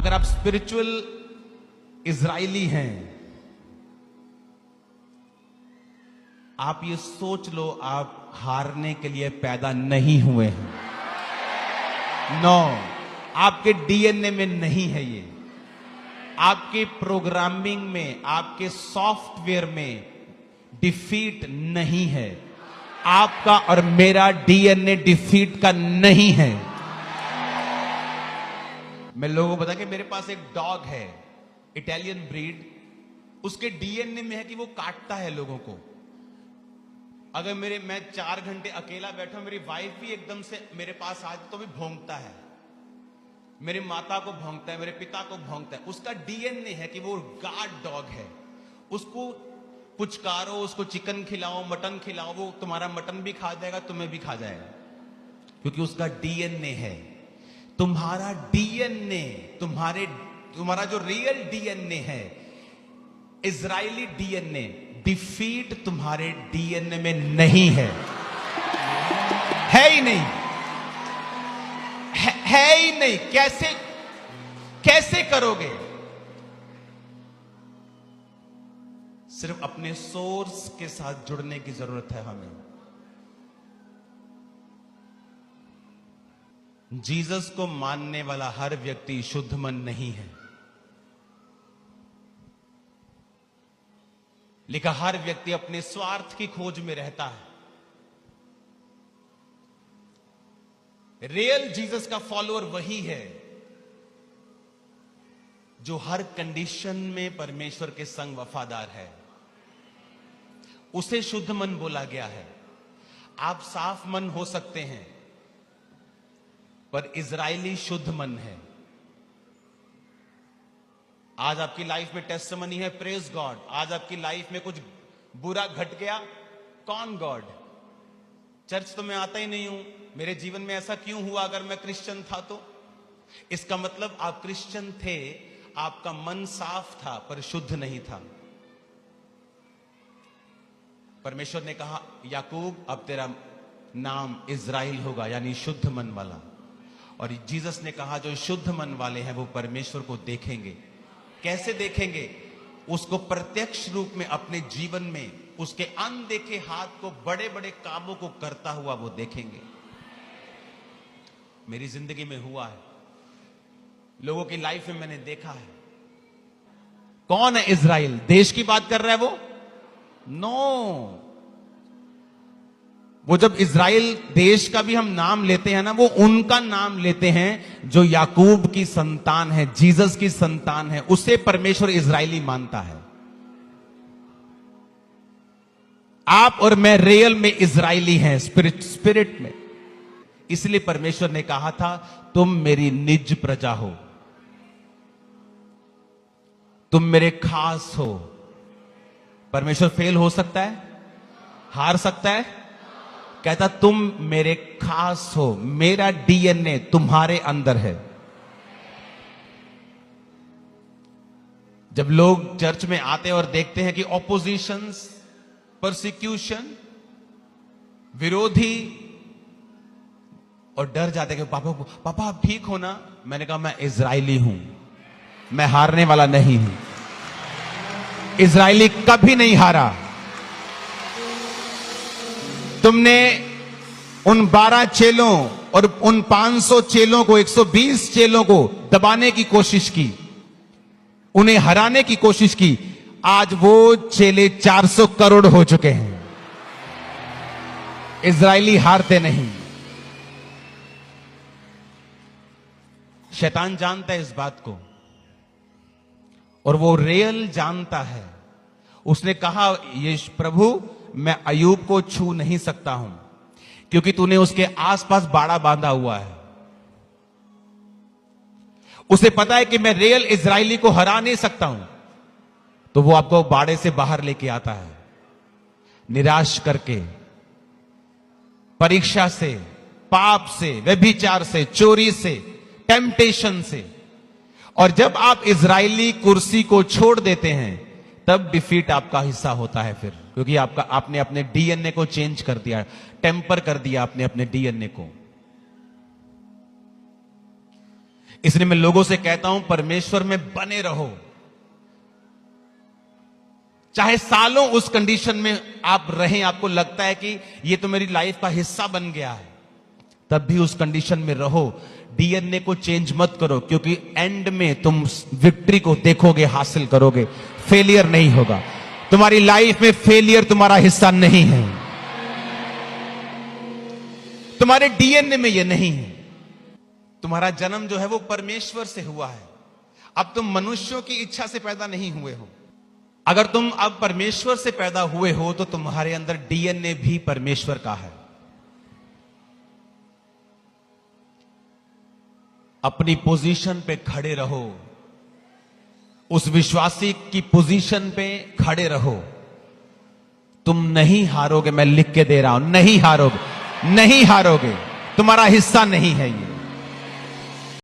अगर आप spiritual Israeli हैं, आप ये सोच लो आप हारने के लिए पैदा नहीं हुए हैं। नो, आपके डीएनए में नहीं है ये। आपके प्रोग्रामिंग में, आपके सॉफ्टवेयर में डिफीट नहीं है। आपका और मेरा डीएनए डिफीट का नहीं है। मैं लोगों को बता कि मेरे पास एक डॉग है, इटालियन ब्रीड। उसके डीएनए में है कि वो काटता है लोगों को। अगर मैं 4 घंटे अकेला बैठा हूं, मेरी वाइफ भी एकदम से मेरे पास आज तो भी भौंकता है, मेरी माता को भौंकता है, मेरे पिता को भौंकता है। उसका डीएनए है कि वो गार्ड डॉग है। उसको पुचकारो, उसको चिकन खिलाओ, मटन खिलाओ, वो तुम्हारा मटन भी खा जाएगा, तुम्हें भी खा जाएगा, क्योंकि उसका डीएनए है। तुम्हारा डीएनए, तुम्हारा जो रियल डीएनए है, इजरायली डीएनए, डिफीट तुम्हारे डीएनए में नहीं है। है ही नहीं, है ही नहीं। कैसे करोगे? सिर्फ अपने सोर्स के साथ जुड़ने की जरूरत है हमें। जीसस को मानने वाला हर व्यक्ति शुद्ध मन नहीं है। लिखा, हर व्यक्ति अपने स्वार्थ की खोज में रहता है। रियल जीसस का फॉलोअर वही है जो हर कंडीशन में परमेश्वर के संग वफादार है। उसे शुद्ध मन बोला गया है। आप साफ मन हो सकते हैं, पर इजरायली शुद्ध मन है। आज आपकी लाइफ में टेस्टिमनी है, प्रेज गॉड। आज आपकी लाइफ में कुछ बुरा घट गया, कौन गॉड? चर्च तो मैं आता ही नहीं हूं, मेरे जीवन में ऐसा क्यों हुआ? अगर मैं क्रिश्चियन था तो इसका मतलब आप क्रिश्चियन थे, आपका मन साफ था पर शुद्ध नहीं था। परमेश्वर ने कहा, याकूब अब तेरा नाम इजराइल होगा, यानी शुद्ध मन वाला। और जीसस ने कहा, जो शुद्ध मन वाले हैं वो परमेश्वर को देखेंगे। कैसे देखेंगे? उसको प्रत्यक्ष रूप में अपने जीवन में, उसके अनदेखे हाथ को, बड़े बड़े कामों को करता हुआ वो देखेंगे। मेरी जिंदगी में हुआ है, लोगों की लाइफ में मैंने देखा है। कौन है इजराइल? देश की बात कर रहा है वो? नो, वो जब इजराइल देश का भी हम नाम लेते हैं ना, वो उनका नाम लेते हैं जो याकूब की संतान है, जीसस की संतान है। उसे परमेश्वर इजरायली मानता है। आप और मैं रियल में इजरायली हैं, स्पिरिट में। इसलिए परमेश्वर ने कहा था, तुम मेरी निज प्रजा हो, तुम मेरे खास हो। परमेश्वर फेल हो सकता है? हार सकता है? कहता, तुम मेरे खास हो, मेरा डीएनए तुम्हारे अंदर है। जब लोग चर्च में आते हैं और देखते हैं कि ऑपोजिशंस, परसिक्यूशन, विरोधी, और डर जाते हैं कि पापा आप ठीक हो ना? मैंने कहा, मैं इजरायली हूं, मैं हारने वाला नहीं हूं। इजरायली कभी नहीं हारा। तुमने उन 12 चेलों और उन 500 चेलों को, 120 चेलों को दबाने की कोशिश की, उन्हें हराने की कोशिश की। आज वो चेले 400 करोड़ हो चुके हैं। इजरायली हारते नहीं। शैतान जानता है इस बात को, और वो रियल जानता है। उसने कहा, ये प्रभु, मैं अय्यूब को छू नहीं सकता हूं, क्योंकि तूने उसके आसपास बाड़ा बांधा हुआ है। उसे पता है कि मैं रियल इजरायली को हरा नहीं सकता हूं, तो वो आपको बाड़े से बाहर लेके आता है, निराश करके, परीक्षा से, पाप से, व्यभिचार से, चोरी से, टेम्पटेशन से। और जब आप इजरायली कुर्सी को छोड़ देते हैं, तब डिफीट आपका हिस्सा होता है फिर, क्योंकि आपने अपने डीएनए को चेंज कर दिया, टेम्पर कर दिया आपने अपने डीएनए को। इसलिए मैं लोगों से कहता हूं परमेश्वर में बने रहो, चाहे सालों उस कंडीशन में आप रहें, आपको लगता है कि ये तो मेरी लाइफ का हिस्सा बन गया है, तब भी उस कंडीशन में रहो। डीएनए को चेंज मत करो, क्योंकि एंड में तुम विक्ट्री को देखोगे, हासिल करोगे, फेलियर नहीं होगा। तुम्हारी लाइफ में फेलियर तुम्हारा हिस्सा नहीं है, तुम्हारे डीएनए में ये नहीं है। तुम्हारा जन्म जो है वो परमेश्वर से हुआ है। अब तुम मनुष्यों की इच्छा से पैदा नहीं हुए हो। अगर तुम अब परमेश्वर से पैदा हुए हो तो तुम्हारे अंदर डीएनए भी परमेश्वर का है। अपनी पोजीशन पे खड़े रहो, उस विश्वासी की पोजीशन पे खड़े रहो। तुम नहीं हारोगे, मैं लिख के दे रहा हूं, नहीं हारोगे, नहीं हारोगे। तुम्हारा हिस्सा नहीं है ये।